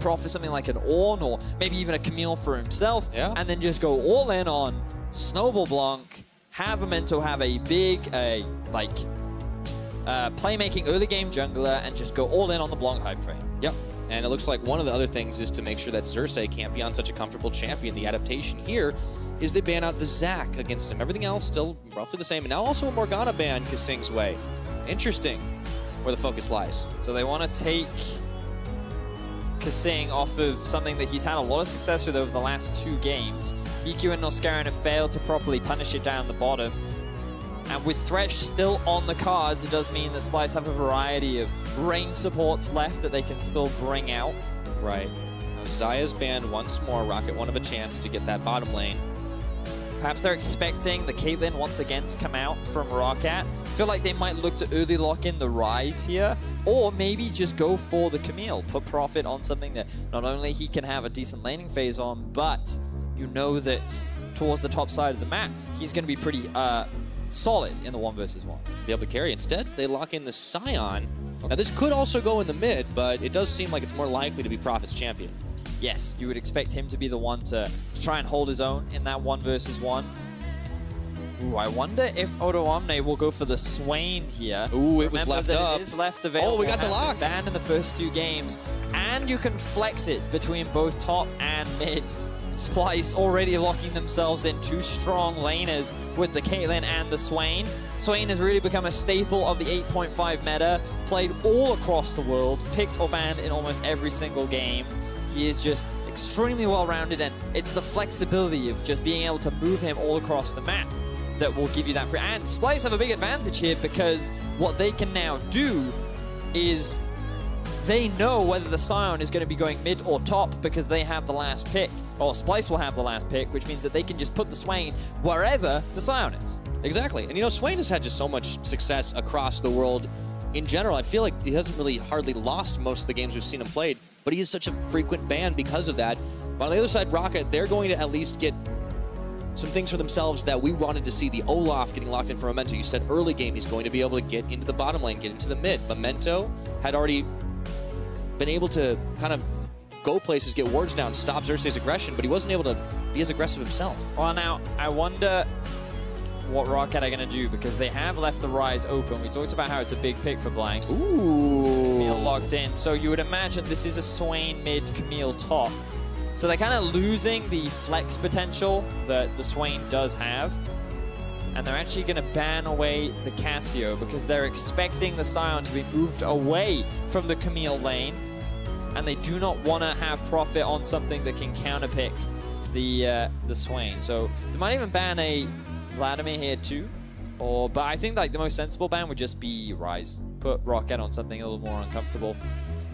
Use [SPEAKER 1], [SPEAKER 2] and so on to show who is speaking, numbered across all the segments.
[SPEAKER 1] profit something like an Ornn or maybe even a Camille for himself, and then just go all in on Snowball Blanc, have Memento have a big, playmaking early game jungler, and just go all in on the Blanc hype train.
[SPEAKER 2] Yep. And it looks like one of the other things is to make sure that Xerxe can't be on such a comfortable champion. The adaptation here is they ban out the Zac against him. Everything else still roughly the same. And now also a Morgana ban Kasing's way. Interesting where the focus lies.
[SPEAKER 1] So they want to take Kasing off of something that he's had a lot of success with over the last 2 games. Heaq and Norskeren have failed to properly punish it down the bottom. And with Thresh still on the cards, it does mean that Splyce have a variety of range supports left that they can still bring out.
[SPEAKER 2] Right. Now Xayah's banned once more. ROCCAT won't have a chance to get that bottom lane.
[SPEAKER 1] Perhaps they're expecting the Caitlyn once again to come out from ROCCAT. I feel like they might look to early lock in the Rise here, or maybe just go for the Camille. Put profit on something that not only he can have a decent laning phase on, but you know that towards the top side of the map, he's going to be pretty solid in the 1 versus 1.
[SPEAKER 2] Be able to carry. Instead, they lock in the Sion. Now this could also go in the mid, but it does seem like it's more likely to be Prophet's champion.
[SPEAKER 1] Yes, you would expect him to be the one to try and hold his own in that 1 versus 1. Ooh, I wonder if Odoamne will go for the Swain here.
[SPEAKER 2] Ooh, it was
[SPEAKER 1] Remember
[SPEAKER 2] left
[SPEAKER 1] that
[SPEAKER 2] up.
[SPEAKER 1] It is left available.
[SPEAKER 2] Oh, we got the lock.
[SPEAKER 1] Banned in the first 2 games. And you can flex it between both top and mid. Splyce already locking themselves in 2 strong laners with the Caitlyn and the Swain. Swain has really become a staple of the 8.5 meta, played all across the world, picked or banned in almost every single game. He is just extremely well-rounded, and it's the flexibility of just being able to move him all across the map that will give you that free. And Splyce have a big advantage here because what they can now do is they know whether the Sion is going to be going mid or top because they have the last pick. Or Splyce will have the last pick, which means that they can just put the Swain wherever the Sion is.
[SPEAKER 2] Exactly. And you know, Swain has had just so much success across the world in general. I feel like he hasn't really hardly lost most of the games we've seen him played, but he is such a frequent ban because of that. But on the other side, ROCCAT, they're going to at least get some things for themselves that we wanted to see. The Olaf getting locked in for Memento. You said early game he's going to be able to get into the bottom lane, get into the mid. Memento had already been able to kind of go places, get wards down, stop Xerxe's aggression, but he wasn't able to be as aggressive himself.
[SPEAKER 1] Well, now, I wonder what ROCCAT are going to do because they have left the Rise open. We talked about how it's a big pick for Blanc.
[SPEAKER 2] Ooh.
[SPEAKER 1] Camille locked in. So you would imagine this is a Swain mid, Camille top. So they're kind of losing the flex potential that the Swain does have. And they're actually going to ban away the Cassio because they're expecting the Sion to be moved away from the Camille lane. And they do not want to have profit on something that can counterpick the Swain. So they might even ban a Vladimir here too. But I think like the most sensible ban would just be Rise. Put ROCCAT on something a little more uncomfortable.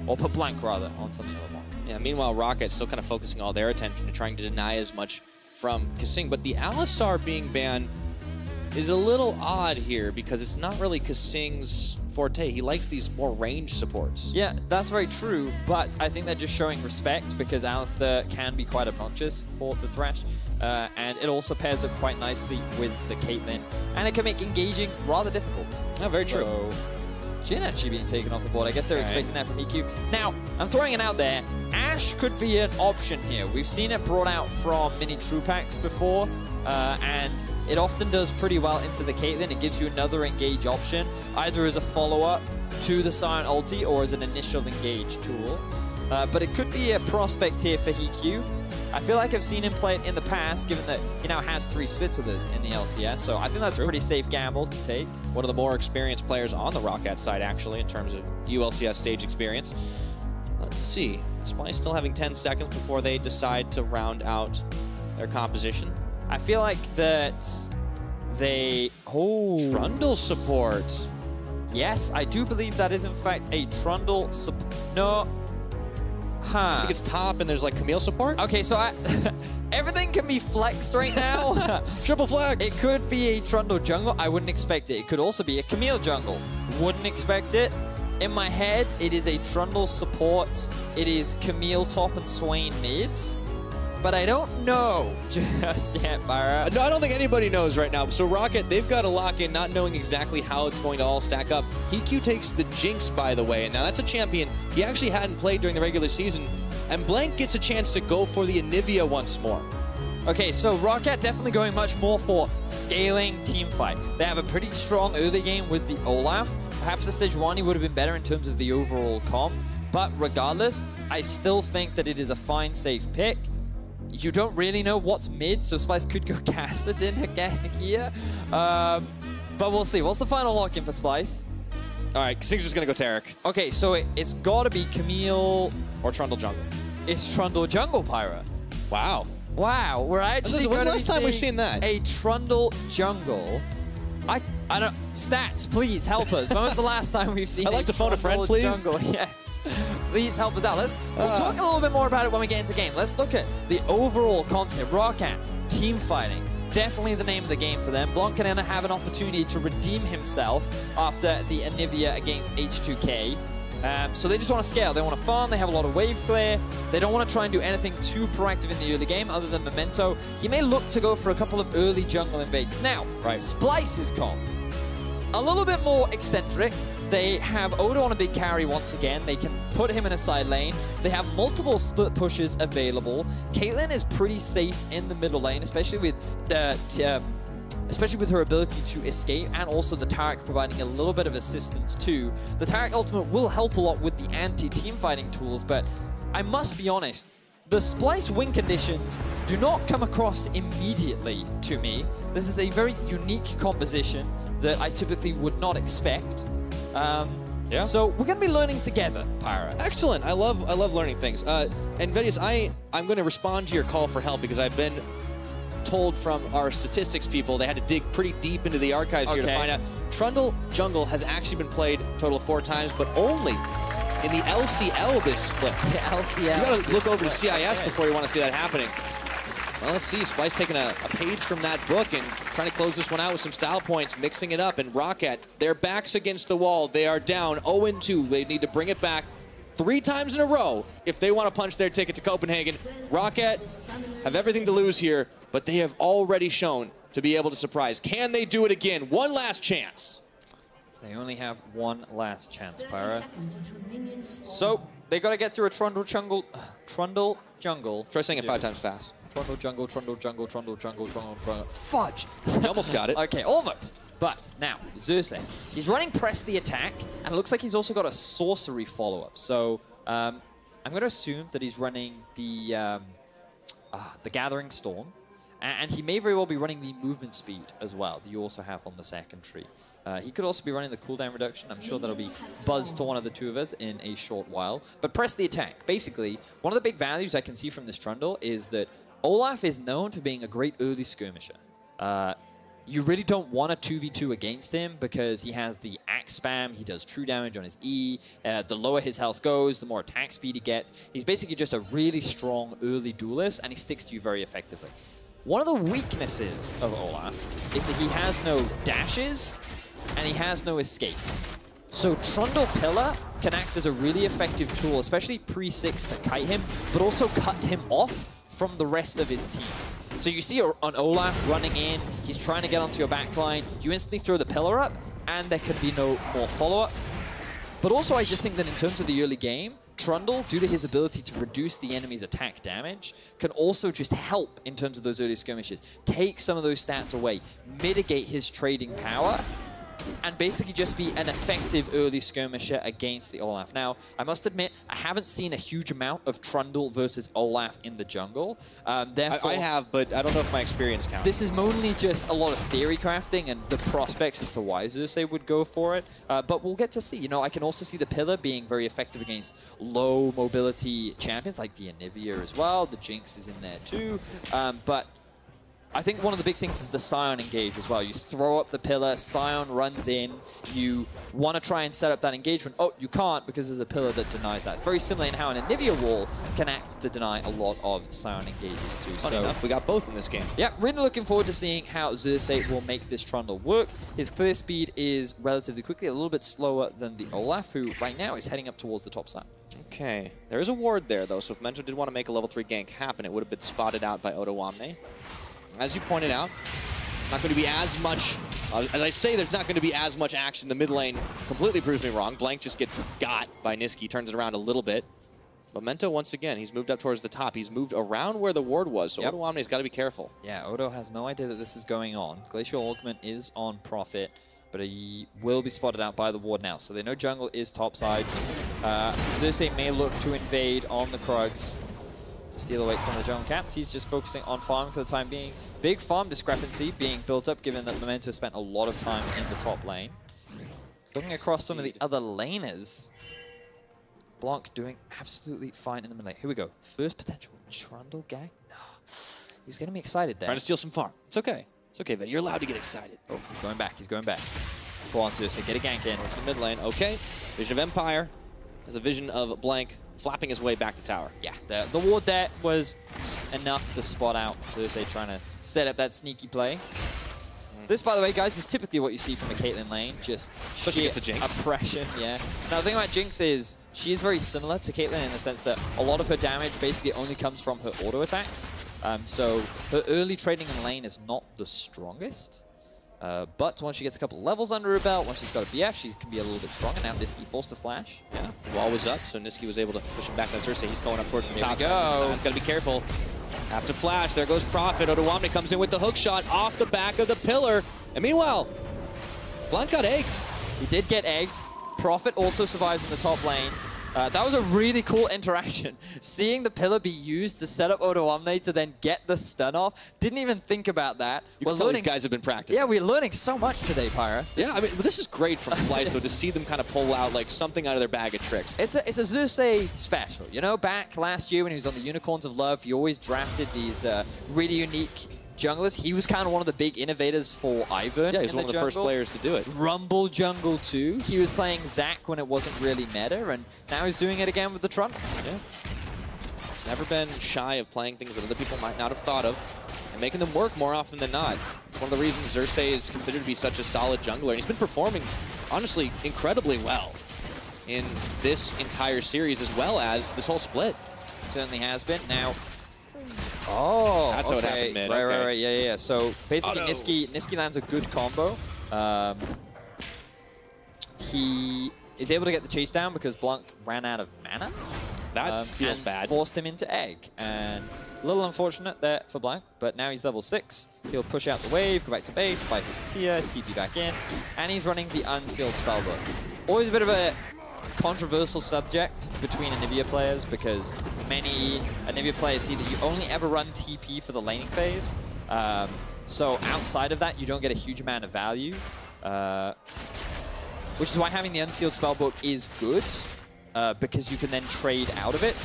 [SPEAKER 1] Or put Blanc rather on something a little more.
[SPEAKER 2] Yeah, meanwhile ROCCAT's still kind of focusing all their attention to trying to deny as much from Kasing. But the Alistar being banned is a little odd here because it's not really Kasing's forte. He likes these more range supports.
[SPEAKER 1] Yeah, that's very true, but I think they're just showing respect because Alistar can be quite obnoxious for the Thresh, and it also pairs up quite nicely with the Caitlyn, and it can make engaging rather difficult.
[SPEAKER 2] Yeah, very true.
[SPEAKER 1] Jhin actually being taken off the board. I guess they're expecting that from Heaq. Now, I'm throwing it out there. Ashe could be an option here. We've seen it brought out from mini true packs before, and it often does pretty well into the Caitlyn. It gives you another engage option, either as a follow-up to the Sion ulti or as an initial engage tool. But it could be a prospect here for Heaq. I feel like I've seen him play it in the past, given that he now has 3 splits with us in the LCS, so I think that's a pretty safe gamble to take.
[SPEAKER 2] One of the more experienced players on the ROCCAT side, actually, in terms of ULCS stage experience. Let's see. Splyce still having 10 seconds before they decide to round out their composition.
[SPEAKER 1] I feel like that they... Oh.
[SPEAKER 2] Trundle support.
[SPEAKER 1] Yes, I do believe that is in fact a Trundle support. No.
[SPEAKER 2] I think it's top and there's like Camille support.
[SPEAKER 1] Okay, so everything can be flexed right now.
[SPEAKER 2] Triple flex.
[SPEAKER 1] It could be a Trundle jungle. I wouldn't expect it. It could also be a Camille jungle. Wouldn't expect it. In my head, it is a Trundle support. It is Camille top and Swain mid. But I don't know just yet, Pyra.
[SPEAKER 2] No, I don't think anybody knows right now. So ROCCAT, they've got to lock in, not knowing exactly how it's going to all stack up. Heaq takes the Jinx, by the way, and now that's a champion he actually hadn't played during the regular season. and Blanc gets a chance to go for the Anivia once more.
[SPEAKER 1] Okay, so ROCCAT definitely going much more for scaling team fight. They have a pretty strong early game with the Olaf. Perhaps the Sejuani would have been better in terms of the overall comp, but regardless, I still think that it is a fine, safe pick. You don't really know what's mid, so Splyce could go Kassadin again here. But we'll see. What's the final lock-in for Splyce?
[SPEAKER 2] All right, Kasing's just going to go Taric.
[SPEAKER 1] Okay, so it's got to be Camille...
[SPEAKER 2] Or Trundle jungle.
[SPEAKER 1] It's Trundle jungle, Pyra.
[SPEAKER 2] Wow.
[SPEAKER 1] Wow, we're actually
[SPEAKER 2] when's the last time we've seen that?
[SPEAKER 1] A Trundle jungle. I don't... Stats, please help us. When was the last time we've seen
[SPEAKER 2] I'd like to phone a friend, please.
[SPEAKER 1] Jungle? Yes. Please help us out. We'll talk a little bit more about it when we get into game. Let's look at the overall comps here. ROCCAT, team fighting. Definitely the name of the game for them. Blanc can have an opportunity to redeem himself after the Anivia against H2K. So they just want to scale. They want to farm. They have a lot of wave clear. They don't want to try and do anything too proactive in the early game other than Memento. He may look to go for a couple of early jungle invades. Now, Splyce's comp. A little bit more eccentric. They have Odo on a big carry once again. They can put him in a side lane. They have multiple split pushes available. Caitlyn is pretty safe in the middle lane, especially with her ability to escape, and also the Taric providing a little bit of assistance too. The Taric ultimate will help a lot with the anti-team fighting tools, but I must be honest, the Splyce win conditions do not come across immediately to me. This is a very unique composition that I typically would not expect.
[SPEAKER 2] Yeah.
[SPEAKER 1] So we're going to be learning together, Pyra.
[SPEAKER 2] Excellent. I love learning things. And Vedius, I'm going to respond to your call for help because I've been told from our statistics people they had to dig pretty deep into the archives here to find out. Trundle jungle has actually been played a total of 4 times, but only in the LCL this split.
[SPEAKER 1] The LCL.
[SPEAKER 2] You got to look over to CIS before you want to see that happening. Well, let's see. Splyce taking a page from that book and trying to close this one out with some style points, mixing it up. And ROCCAT, their backs against the wall. They are down 0-2. They need to bring it back 3 times in a row if they want to punch their ticket to Copenhagen. ROCCAT have everything to lose here, but they have already shown to be able to surprise. Can they do it again? One last chance.
[SPEAKER 1] They only have one last chance, Pyra. So they got to get through a Trundle jungle.
[SPEAKER 2] Try saying it 5 times fast.
[SPEAKER 1] Trundle jungle, Trundle jungle, Trundle jungle, Trundle jungle. Fudge!
[SPEAKER 2] You almost got it.
[SPEAKER 1] Okay, almost. But now, Xerxe. He's running press the attack, and it looks like he's also got a sorcery follow-up. So I'm going to assume that he's running the Gathering Storm, and he may very well be running the movement speed as well that you also have on the second tree. He could also be running the cooldown reduction. I'm sure that'll be buzzed to one of the two of us in a short while. But press the attack. Basically, one of the big values I can see from this Trundle is that Olaf is known for being a great early skirmisher. You really don't want a 2v2 against him because he has the axe spam, he does true damage on his E, the lower his health goes, the more attack speed he gets. He's basically just a really strong early duelist, and he sticks to you very effectively. One of the weaknesses of Olaf is that he has no dashes, and he has no escapes. So Trundle Pillar can act as a really effective tool, especially pre-6 to kite him, but also cut him off from the rest of his team. So you see an Olaf running in, he's trying to get onto your backline, you instantly throw the pillar up, and there can be no more follow-up. But also I just think that in terms of the early game, Trundle, due to his ability to reduce the enemy's attack damage, can also just help in terms of those early skirmishes. Take some of those stats away, mitigate his trading power, and basically just be an effective early skirmisher against the Olaf. Now, I must admit, I haven't seen a huge amount of Trundle versus Olaf in the jungle. Therefore,
[SPEAKER 2] I have, but I don't know if my experience counts.
[SPEAKER 1] This is mainly just a lot of theory crafting and the prospects as to why Xerxe would go for it. But we'll get to see. You know, I can also see the Pillar being very effective against low mobility champions like the Anivia as well. The Jinx is in there too. But I think one of the big things is the Sion engage as well. You throw up the pillar, Sion runs in, you want to try and set up that engagement. Oh, you can't because there's a pillar that denies that. It's very similar in how an Anivia wall can act to deny a lot of Sion engages too.
[SPEAKER 2] Funny enough, we got both in this game.
[SPEAKER 1] Yeah, really looking forward to seeing how Xerxe will make this Trundle work. His clear speed is relatively quickly, a little bit slower than the Olaf, who right now is heading up towards the top side.
[SPEAKER 2] Okay, there is a ward there though, so if Memento did want to make a level 3 gank happen, it would have been spotted out by Odoamne. As you pointed out, not going to be as much, as I say, there's not going to be as much action. The mid lane completely proves me wrong. Blanc just gets got by Nisqy, turns it around a little bit. Memento, once again, he's moved up towards the top. He's moved around where the ward was, so Odoamne's got to be careful.
[SPEAKER 1] Yeah, Odo has no idea that this is going on. Glacial Augment is on Prophet, but he will be spotted out by the ward now. So they know jungle is topside. Xerxe may look to invade on the Krugs to steal away some of the jungle caps. He's just focusing on farming for the time being. Big farm discrepancy being built up, given that Memento spent a lot of time in the top lane. Looking across some of the other laners, Blanc doing absolutely fine in the mid lane. Here we go. First potential Trundle gang. No. He's getting me excited there.
[SPEAKER 2] Trying to steal some farm. It's okay. It's okay, Vedius. You're allowed to get excited.
[SPEAKER 1] Oh, he's going back. He's going back. Go on, Xerxe. Get a gank in.
[SPEAKER 2] To the mid lane. Okay. Vision of Empire. There's a vision of Blanc flapping his way back to tower.
[SPEAKER 1] Yeah, the ward there was enough to spot out Xerxe trying to set up that sneaky play. This, by the way, guys, is typically what you see from a Caitlyn lane, just sheer oppression, yeah. Now, the thing about Jinx is she is very similar to Caitlyn in the sense that a lot of her damage basically only comes from her auto attacks. So her early trading in lane is not the strongest. But once she gets a couple of levels under her belt, once she's got a BF, she can be a little bit stronger. Now Nisqy forced to flash.
[SPEAKER 2] Yeah, the wall was up, so Nisqy was able to push him back on Xerxe. He's going up towards the top.
[SPEAKER 1] He's got
[SPEAKER 2] to be careful. Have to flash. There goes Prophet. Odoamne comes in with the hook shot off the back of the pillar. And meanwhile, Blanc got egged.
[SPEAKER 1] He did get egged. Prophet also survives in the top lane. That was a really cool interaction. Seeing the pillar be used to set up Odoamne to then get the stun off. Didn't even think about that.
[SPEAKER 2] You can tell these guys have been practicing.
[SPEAKER 1] Yeah, we're learning so much today, Pyra.
[SPEAKER 2] Yeah, I mean, this is great from Splyce, though, to see them kind of pull out like something out of their bag of tricks.
[SPEAKER 1] It's a Xerxe special. You know, back last year when he was on the Unicorns of Love, he always drafted these really unique junglers. He was kind of one of the big innovators for Ivern.
[SPEAKER 2] Yeah, he was one of the first players to do it.
[SPEAKER 1] Rumble jungle too. He was playing Zac when it wasn't really meta, and now he's doing it again with the Trundle.
[SPEAKER 2] Yeah. Never been shy of playing things that other people might not have thought of and making them work more often than not. It's one of the reasons Xerxe is considered to be such a solid jungler, and he's been performing, honestly, incredibly well in this entire series as well as this whole split.
[SPEAKER 1] Certainly has been. Now, oh,
[SPEAKER 2] that's how it happened, man.
[SPEAKER 1] Right, yeah. So basically, Nisqy lands a good combo. He is able to get the chase down because Blanc ran out of mana.
[SPEAKER 2] That feels bad.
[SPEAKER 1] Forced him into egg, and a little unfortunate there for Blanc. But now he's level 6. He'll push out the wave, go back to base, fight his tier, TP back in, and he's running the unsealed spellbook. Always a bit of a controversial subject between Anivia players because many Anivia players see that you only ever run TP for the laning phase. So outside of that, you don't get a huge amount of value, which is why having the unsealed spellbook is good because you can then trade out of it.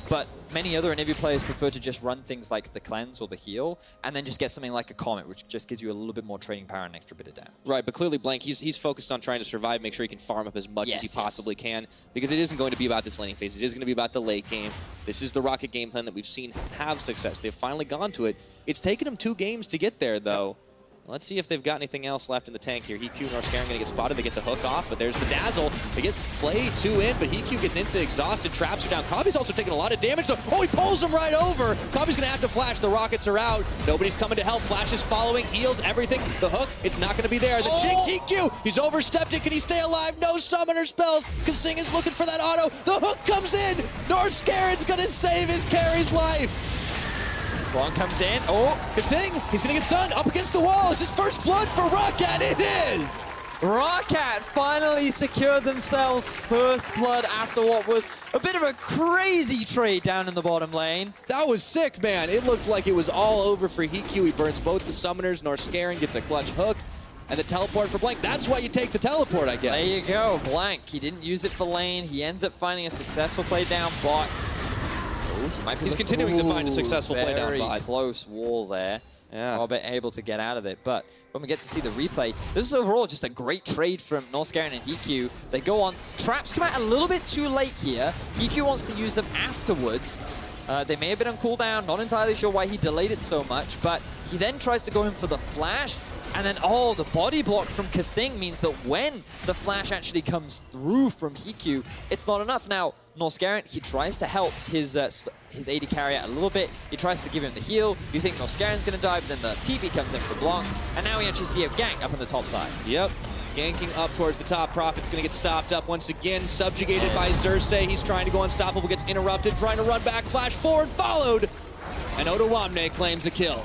[SPEAKER 1] But many other Anivia players prefer to just run things like the cleanse or the heal, and then just get something like a comet, which just gives you a little bit more trading power and an extra bit of damage.
[SPEAKER 2] Right, but clearly Blanc, he's focused on trying to survive, make sure he can farm up as much as he possibly can, because it isn't going to be about this laning phase. It is going to be about the late game. This is the ROCCAT game plan that we've seen have success. They've finally gone to it. It's taken them 2 games to get there, though. Let's see if they've got anything else left in the tank here. Heaq and Norskeren going to get spotted. They get the hook off, but there's the dazzle. They get Flay 2 in, but Heaq gets into exhausted, traps her down. Kobbe's also taking a lot of damage, though. Oh, he pulls him right over. Kobbe's going to have to flash. The rockets are out. Nobody's coming to help. Flash is following, heals everything. The hook, it's not going to be there. The Jinx, Heaq, he's overstepped it. Can he stay alive? No summoner spells. Kasing is looking for that auto. The hook comes in. Norskeren's going to save his carry's life.
[SPEAKER 1] Blanc comes in. Oh,
[SPEAKER 2] Kasing, he's gonna get stunned up against the wall. Is his first blood for ROCCAT? It is!
[SPEAKER 1] ROCCAT finally secured themselves first blood after what was a bit of a crazy trade down in the bottom lane.
[SPEAKER 2] That was sick, man. It looked like it was all over for Heaq. He burns both the summoners. Norskeron gets a clutch hook. And the teleport for Blanc. That's why you take the teleport, I guess.
[SPEAKER 1] There you go, Blanc. He didn't use it for lane. He ends up finding a successful play down bot.
[SPEAKER 2] He's continuing to find a successful play down bot.
[SPEAKER 1] Very close wall there.
[SPEAKER 2] Yeah.
[SPEAKER 1] Kobbe able to get out of it. But when we get to see the replay, this is overall just a great trade from Norskeren and Heaq. They go on. Traps come out a little bit too late here. Heaq wants to use them afterwards. They may have been on cooldown. Not entirely sure why he delayed it so much. But he then tries to go in for the flash. And then, oh, the body block from Kasing means that when the flash actually comes through from Heaq, it's not enough. Now, Norskeren, he tries to help his AD carry out a little bit. He tries to give him the heal. You think Norskeren's going to die, but then the TP comes in for Blanc. And now we actually see a gank up on the top side.
[SPEAKER 2] Yep. Ganking up towards the top. Prophet's going to get stopped up once again. Subjugated by Xerxe. He's trying to go unstoppable, gets interrupted, trying to run back, flash forward, followed. And Odoamne claims a kill.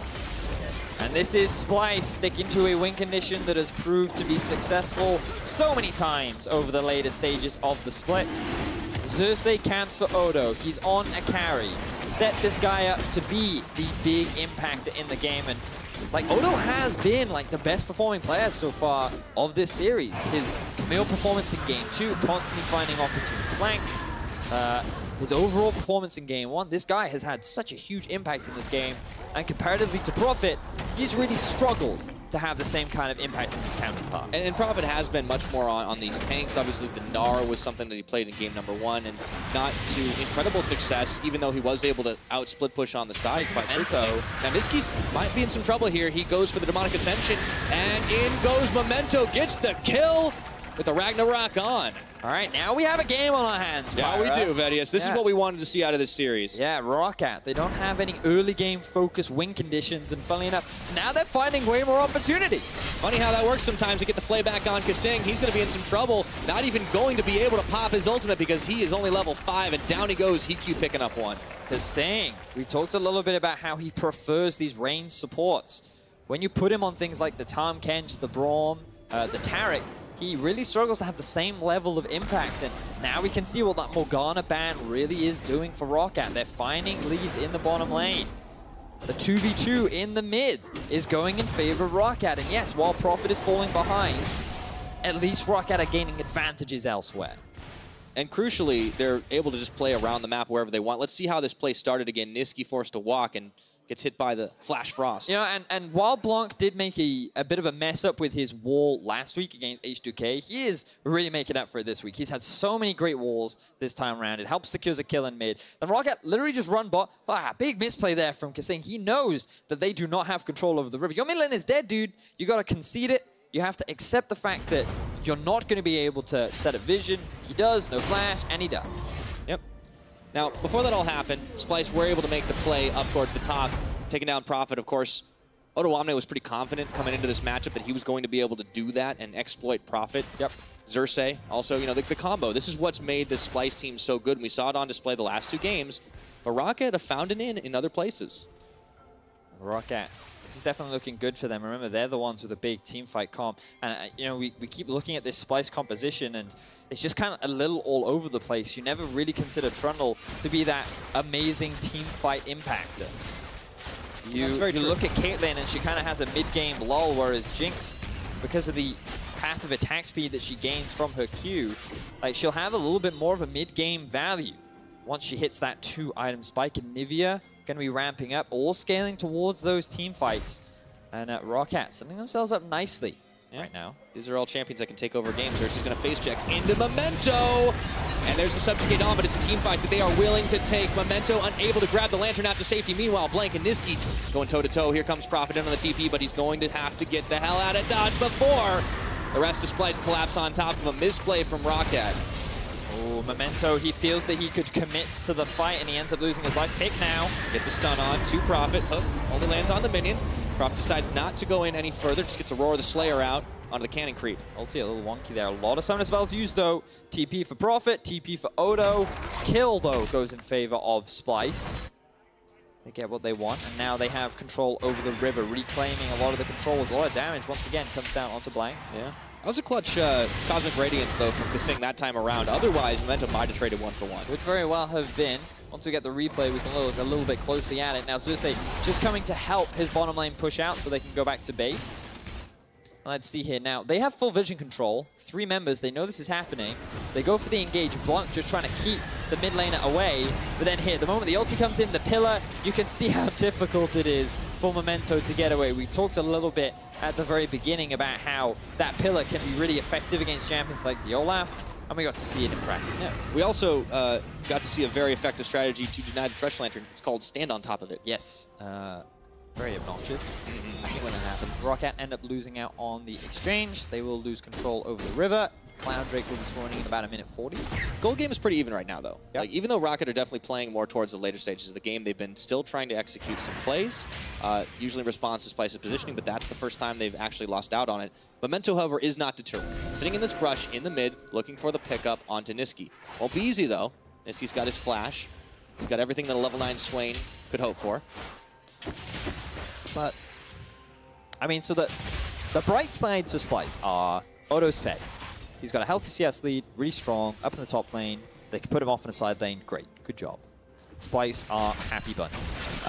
[SPEAKER 1] And this is Splyce sticking to a win condition that has proved to be successful so many times over the later stages of the split. Xerxe camps for Odo. He's on a carry. Set this guy up to be the big impactor in the game. And like, Odo has been like the best performing player so far of this series. His Camille performance in game 2, constantly finding opportune flanks. His overall performance in game 1, this guy has had such a huge impact in this game. And comparatively to Prophet, he's really struggled to have the same kind of impact as his counterpart.
[SPEAKER 2] And Prophet has been much more on these tanks. Obviously, the Gnar was something that he played in game number 1, and not to incredible success, even though he was able to out-split push on the sides by Memento. Now, Nisqy might be in some trouble here. He goes for the Demonic Ascension, and in goes Memento, gets the kill with the Ragnarok on.
[SPEAKER 1] All right, now we have a game on our hands.
[SPEAKER 2] Yeah, we do, Vedius. This is what we wanted to see out of this series.
[SPEAKER 1] Yeah, ROCCAT. They don't have any early game focused win conditions, and funnily enough, now they're finding way more opportunities.
[SPEAKER 2] Funny how that works sometimes to get the flay back on Kasing. He's going to be in some trouble, not even going to be able to pop his ultimate because he is only level 5, and down he goes, Heaq picking up one.
[SPEAKER 1] Kasing, we talked a little bit about how he prefers these ranged supports. When you put him on things like the Tahm Kench, the Braum, the Taric, he really struggles to have the same level of impact, and now we can see what that Morgana ban really is doing for ROCCAT. They're finding leads in the bottom lane. The 2v2 in the mid is going in favor of ROCCAT, and yes, while Prophet is falling behind, at least ROCCAT are gaining advantages elsewhere.
[SPEAKER 2] And crucially, they're able to just play around the map wherever they want. Let's see how this play started again. Nisqy forced to walk and gets hit by the Flash Frost.
[SPEAKER 1] You know, and while Blanc did make a bit of a mess up with his wall last week against H2K, he is really making up for it this week. He's had so many great walls this time around. It helps secure a kill in mid. Then ROCCAT literally just run bot. Big misplay there from Kasing. He knows that they do not have control over the river. Your mid lane is dead, dude. You got to concede it. You have to accept the fact that you're not going to be able to set a vision. He does, no flash, and he does.
[SPEAKER 2] Yep. Now, before that all happened, Splyce were able to make the play up towards the top, taking down Prophet. Of course, Odoamne was pretty confident coming into this matchup that he was going to be able to do that and exploit Prophet.
[SPEAKER 1] Yep.
[SPEAKER 2] Xerxe, also, you know, the combo. This is what's made this Splyce team so good. We saw it on display the last 2 games, but ROCCAT have found it in other places.
[SPEAKER 1] ROCCAT. This is definitely looking good for them. Remember, they're the ones with a big team fight comp. And, you know, we keep looking at this Splyce composition, and it's just kind of a little all over the place. You never really consider Trundle to be that amazing team fight impactor. You look at Caitlyn, and she kind of has a mid-game lull, whereas Jinx, because of the passive attack speed that she gains from her Q, like, she'll have a little bit more of a mid-game value once she hits that 2-item spike. Anivia going to be ramping up, all scaling towards those team fights. And ROCCAT setting themselves up nicely right now.
[SPEAKER 2] These are all champions that can take over games. Xerxe's going to face check into Memento. And there's the subjugate on, but it's a team fight that they are willing to take. Memento unable to grab the lantern out to safety. Meanwhile, Blanc and Nisqy going toe-to-toe. Here comes Prophet in on the TP, but he's going to have to get the hell out of dodge before the rest of Splyce collapse on top of a misplay from ROCCAT.
[SPEAKER 1] Oh, Memento, he feels that he could commit to the fight, and he ends up losing his life. Pick now.
[SPEAKER 2] Get the stun on to Prophet. Hook only lands on the minion. Prophet decides not to go in any further, just gets a Roar of the Slayer out onto the Cannon Creep.
[SPEAKER 1] Ulti a little wonky there. A lot of summoner spells used, though. TP for Prophet, TP for Odo. Kill, though, goes in favor of Splyce. They get what they want, and now they have control over the river, reclaiming a lot of the controls. A lot of damage, once again, comes down onto Blanc.
[SPEAKER 2] Yeah. That was a clutch Cosmic Radiance, though, from Kasing that time around. Otherwise, Memento might have traded 1-for-1.
[SPEAKER 1] Would very well have been. Once we get the replay, we can look a little bit closely at it. Now, Xerxe just coming to help his bottom lane push out so they can go back to base. Let's see here. Now, they have full vision control. 3 members, they know this is happening. They go for the engage. Blanc just trying to keep the mid laner away. But then here, the moment the ulti comes in, the pillar, you can see how difficult it is for Memento to get away. We talked a little bit at the very beginning about how that pillar can be really effective against champions like the Olaf. And we got to see it in practice.
[SPEAKER 2] Yeah. We also got to see a very effective strategy to deny the Thresh Lantern. It's called stand on top of it.
[SPEAKER 1] Yes. Very obnoxious. I think when it happens. ROCCAT end up losing out on the exchange. They will lose control over the river. Cloud Drake will be spawning in about 1:40.
[SPEAKER 2] Gold game is pretty even right now, though.
[SPEAKER 1] Yep.
[SPEAKER 2] Like, even though ROCCAT are definitely playing more towards the later stages of the game, they've been still trying to execute some plays, usually in response to Splyce's positioning, but that's the first time they've actually lost out on it. Memento, however, is not deterred. Sitting in this brush in the mid, looking for the pickup onto Nisqy. Won't be easy, though. Nisqy's got his flash. He's got everything that a level 9 Swain could hope for.
[SPEAKER 1] But, I mean, so the bright sides for Splyce are Odo's fed. He's got a healthy CS lead, really strong, up in the top lane. They can put him off in the side lane. Great, good job. Splyce are happy bunnies.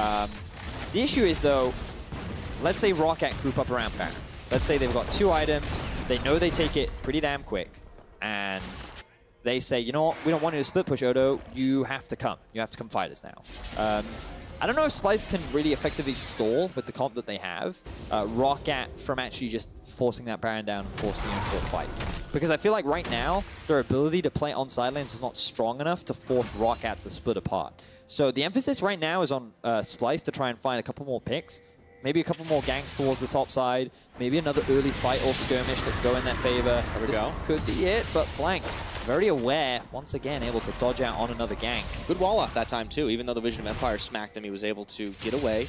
[SPEAKER 1] The issue is, though, let's say ROCCAT group up around Baron. Let's say they've got 2 items. They know they take it pretty damn quick. And they say, you know what, we don't want you to split push, Odo. You have to come. You have to come fight us now. I don't know if Splyce can really effectively stall with the comp that they have. ROCCAT from actually just forcing that Baron down and forcing him to a fight. Because I feel like right now, their ability to play on side lanes is not strong enough to force ROCCAT to split apart. So the emphasis right now is on Splyce to try and find a couple more picks. Maybe a couple more ganks towards the top side. Maybe another early fight or skirmish that go in their favor.
[SPEAKER 2] There we go.
[SPEAKER 1] Could be it, but Blanc, very aware, once again, able to dodge out on another gank.
[SPEAKER 2] Good wall off that time, too. Even though the Vision of Empire smacked him, he was able to get away.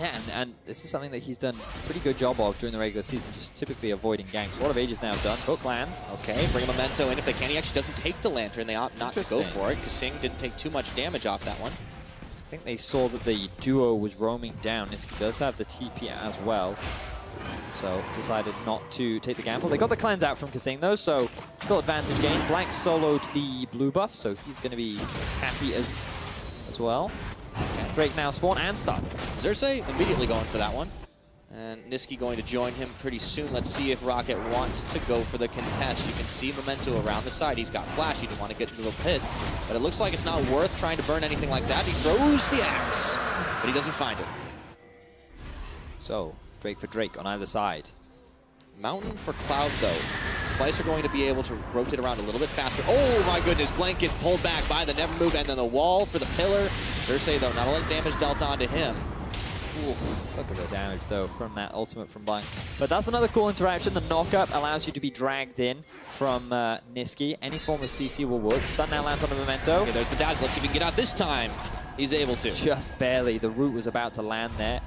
[SPEAKER 1] Yeah, and this is something that he's done a pretty good job of during the regular season, just typically avoiding ganks. Sword of Ages now done. Hook lands.
[SPEAKER 2] Okay, bring a Memento in if they can. He actually doesn't take the Lantern. They opt not to go for it. Kasing didn't take too much damage off that one.
[SPEAKER 1] I think they saw that the duo was roaming down. Nisqy does have the TP as well, so decided not to take the gamble. They got the cleanse out from Kasing though, so still advantage gain. Blanc soloed the blue buff, so he's going to be happy as well. Okay. Drake now spawn and stun.
[SPEAKER 2] Xerxe immediately going for that one. And Nisqy going to join him pretty soon. Let's see if ROCCAT wants to go for the contest. You can see Memento around the side. He's got flash. He didn't want to get into a pit. But it looks like it's not worth trying to burn anything like that. He throws the axe, but he doesn't find it.
[SPEAKER 1] So, Drake for Drake on either side.
[SPEAKER 2] Mountain for Cloud, though. Splyce are going to be able to rotate around a little bit faster. Oh, my goodness. Blanc gets pulled back by the never move, and then the wall for the pillar. Xerxe, though, not a lot of damage dealt onto him.
[SPEAKER 1] Oof, look at the damage, though, from that ultimate from Blanc. But that's another cool interaction. The knock-up allows you to be dragged in from Nisqy. Any form of CC will work. Stun now lands on the Memento.
[SPEAKER 2] Okay, there's the dazzle. Let's see if he can get out this time. He's able to.
[SPEAKER 1] Just barely. The root was about to land there.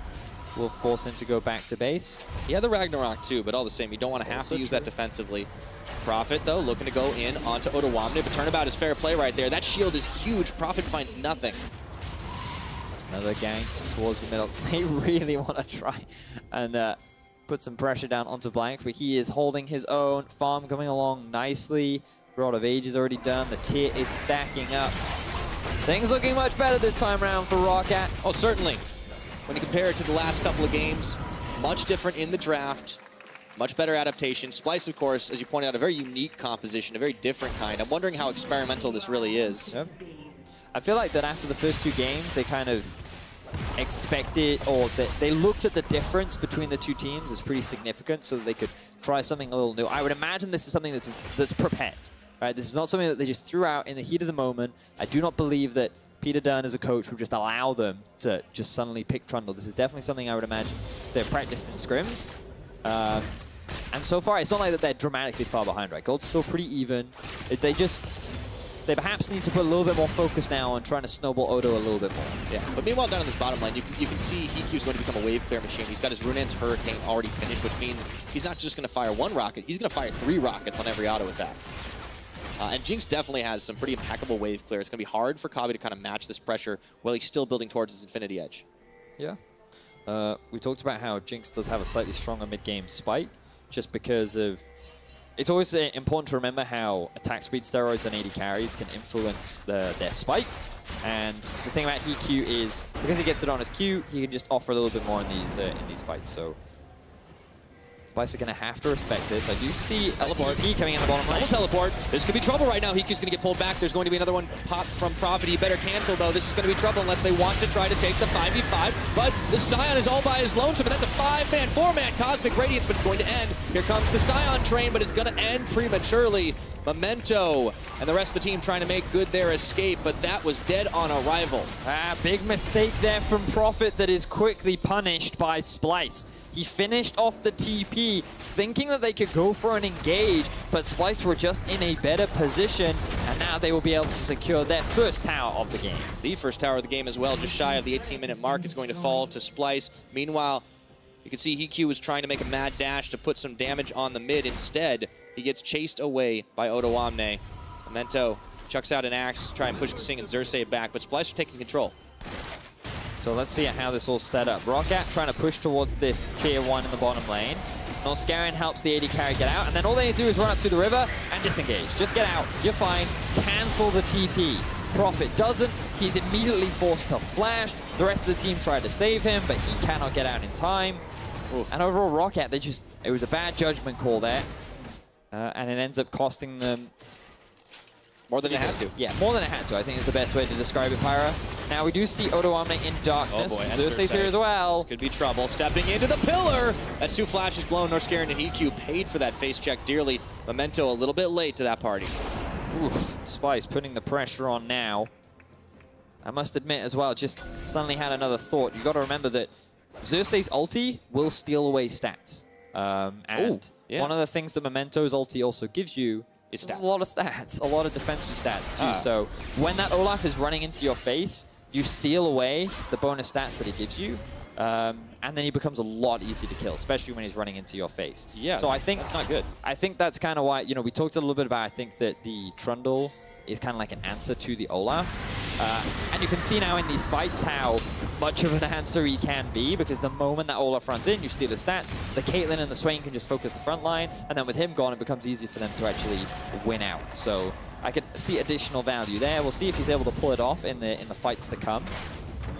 [SPEAKER 1] Will force him to go back to base.
[SPEAKER 2] He had the Ragnarok, too, but all the same, you don't want to have to use that defensively. Prophet, though, looking to go in onto Odoamne, but turnabout is fair play right there. That shield is huge. Prophet finds nothing.
[SPEAKER 1] Another gang towards the middle. They really want to try and put some pressure down onto Blanc, but he is holding his own. Farm coming along nicely. Rod of Age is already done. The tier is stacking up. Things looking much better this time around for ROCCAT.
[SPEAKER 2] Oh, certainly. When you compare it to the last couple of games, much different in the draft. Much better adaptation. Splyce, of course, as you pointed out, a very unique composition, a very different kind. I'm wondering how experimental this really is.
[SPEAKER 1] Yep. I feel like that after the first 2 games, they kind of expected, or they looked at the difference between the 2 teams as pretty significant so that they could try something a little new. I would imagine this is something that's prepared. Right? This is not something that they just threw out in the heat of the moment. I do not believe that Peter Dunn as a coach would just allow them to just suddenly pick Trundle. This is definitely something I would imagine they're practiced in scrims. And so far, it's not like that they're dramatically far behind, right? Gold's still pretty even. They perhaps need to put a little bit more focus now on trying to snowball Odo a little bit more.
[SPEAKER 2] Yeah, but meanwhile down in this bottom lane, you can see Heaq is going to become a wave clear machine. He's got his Runaan's Hurricane already finished, which means he's not just going to fire 1 rocket, he's going to fire 3 rockets on every auto attack. And Jinx definitely has some pretty impeccable wave clear. It's going to be hard for Kobbe to kind of match this pressure while he's still building towards his Infinity Edge. Yeah.
[SPEAKER 1] We talked about how Jinx does have a slightly stronger mid-game spike, just because of... It's always important to remember how attack speed steroids and AD carries can influence their spike. And the thing about Heaq is, because he gets it on his Q, he can just offer a little bit more in these fights. So Splyce are going to have to respect this. I do see
[SPEAKER 2] teleport
[SPEAKER 1] coming in the bottom lane.
[SPEAKER 2] Double teleport. This could be trouble right now. Heaq is going to get pulled back. There's going to be another one popped from Prophet. He better cancel, though. This is going to be trouble unless they want to try to take the 5v5. But the Sion is all by his lonesome, and that's a 5-man, 4-man Cosmic Radiance, but it's going to end. Here comes the Sion train, but it's going to end prematurely. Memento and the rest of the team trying to make good their escape, but that was dead on arrival.
[SPEAKER 1] Big mistake there from Prophet that is quickly punished by Splyce. He finished off the TP, thinking that they could go for an engage, but Splyce were just in a better position, and now they will be able to secure their first tower of the game.
[SPEAKER 2] The first tower of the game as well, just shy of the 18-minute mark. It's going to fall to Splyce. Meanwhile, you can see Heaq was trying to make a mad dash to put some damage on the mid. Instead, he gets chased away by Odoamne. Memento chucks out an axe to try and push Kasing and Xerxe back, but Splyce are taking control.
[SPEAKER 1] So let's see how this all set up. ROCCAT trying to push towards this tier 1 in the bottom lane. Norskeren helps the AD carry get out, and then all they need to do is run up through the river and disengage. Just get out, you're fine, cancel the TP. Prophet doesn't, he's immediately forced to flash. The rest of the team tried to save him, but he cannot get out in time. Oof. And overall, ROCCAT, it was a bad judgment call there. And it ends up costing them...
[SPEAKER 2] More than it had to.
[SPEAKER 1] Yeah, more than it had to, I think is the best way to describe it, Pyra. Now we do see Odoamne in darkness.
[SPEAKER 2] Oh boy,
[SPEAKER 1] Xerxe's here as well.
[SPEAKER 2] This could be trouble. Stepping into the pillar! That's 2 flashes blown. Norskeren and Heaq paid for that face check dearly. Memento a little bit late to that party.
[SPEAKER 1] Oof, Splyce putting the pressure on now. I must admit as well, just suddenly had another thought. You got to remember that Xerxe's ulti will steal away stats. One of the things that Memento's ulti also gives you is a lot of stats, a lot of defensive stats too. So when that Olaf is running into your face, you steal away the bonus stats that it gives you, and then he becomes a lot easier to kill, especially when he's running into your face.
[SPEAKER 2] Yeah,
[SPEAKER 1] so I think
[SPEAKER 2] that's not good.
[SPEAKER 1] I think that's kind of why, you know, we talked a little bit about, I think that the Trundle is kind of like an answer to the Olaf. And you can see now in these fights how much of an answer he can be, because the moment that Olaf runs in, you steal his stats. The Caitlyn and the Swain can just focus the front line, and then with him gone, it becomes easy for them to actually win out. So I could see additional value there. We'll see if he's able to pull it off in the fights to come.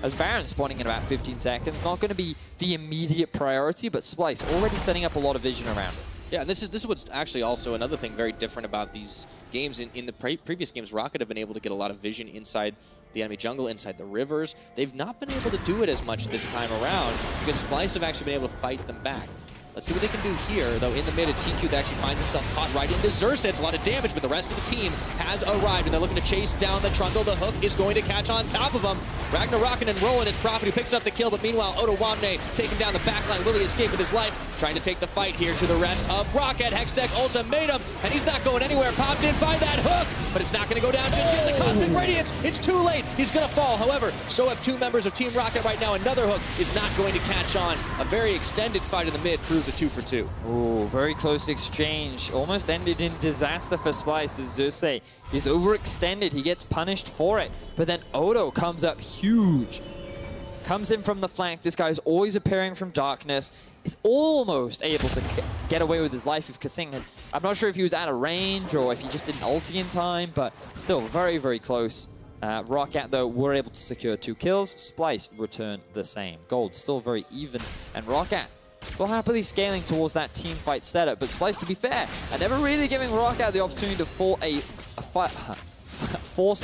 [SPEAKER 1] As Baron spawning in about 15 seconds, not going to be the immediate priority, but Splyce already setting up a lot of vision around it.
[SPEAKER 2] Yeah, and this is what's actually also another thing very different about these games. In the previous games, ROCCAT have been able to get a lot of vision inside the enemy jungle, inside the rivers. They've not been able to do it as much this time around because Splyce have actually been able to fight them back. Let's see what they can do here, though. In the mid, it's Heaq that actually finds himself caught right into Xerxe. It's a lot of damage, but the rest of the team has arrived, and they're looking to chase down the Trundle. The hook is going to catch on top of him. Ragnarokking and rolling his property, picks up the kill, but meanwhile, Odoamne taking down the backline. Will he escape with his life? Trying to take the fight here to the rest of ROCCAT. Hextech ultimatum, and he's not going anywhere. Popped in by that hook, but it's not going to go down just yet. The Cosmic Radiance, it's too late. He's going to fall. However, so have 2 members of Team ROCCAT right now. Another hook is not going to catch on. A very extended fight in the mid proves a 2 for 2.
[SPEAKER 1] Ooh, very close exchange. Almost ended in disaster for Splyce as Xerxe is overextended. He gets punished for it. But then Odo comes up huge. Comes in from the flank. This guy is always appearing from darkness. Is almost able to get away with his life if Kasing had... I'm not sure if he was out of range or if he just didn't ulti in time, but still very, very close. ROCCAT, though, were able to secure 2 kills. Splyce returned the same. Gold still very even. And ROCCAT still happily scaling towards that team fight setup, but Splyce, to be fair, are never really giving ROCCAT the opportunity to force a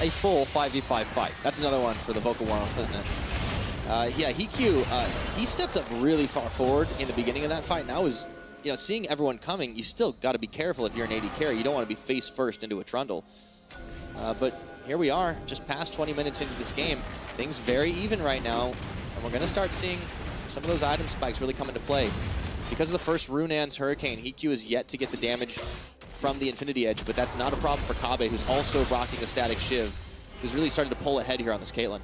[SPEAKER 1] full 5v5 fight.
[SPEAKER 2] That's another one for the vocal warm-ups, isn't it? Yeah, Heaq, he stepped up really far forward in the beginning of that fight. Now is, you know, seeing everyone coming, you still got to be careful if you're an AD carry. You don't want to be face first into a Trundle. But here we are, just past 20 minutes into this game. Things very even right now, and we're going to start seeing some of those item spikes really come into play. Because of the first Runan's Hurricane, Heaq is yet to get the damage from the Infinity Edge, but that's not a problem for Kobbe, who's also rocking a Static Shiv, who's really started to pull ahead here on this Caitlyn.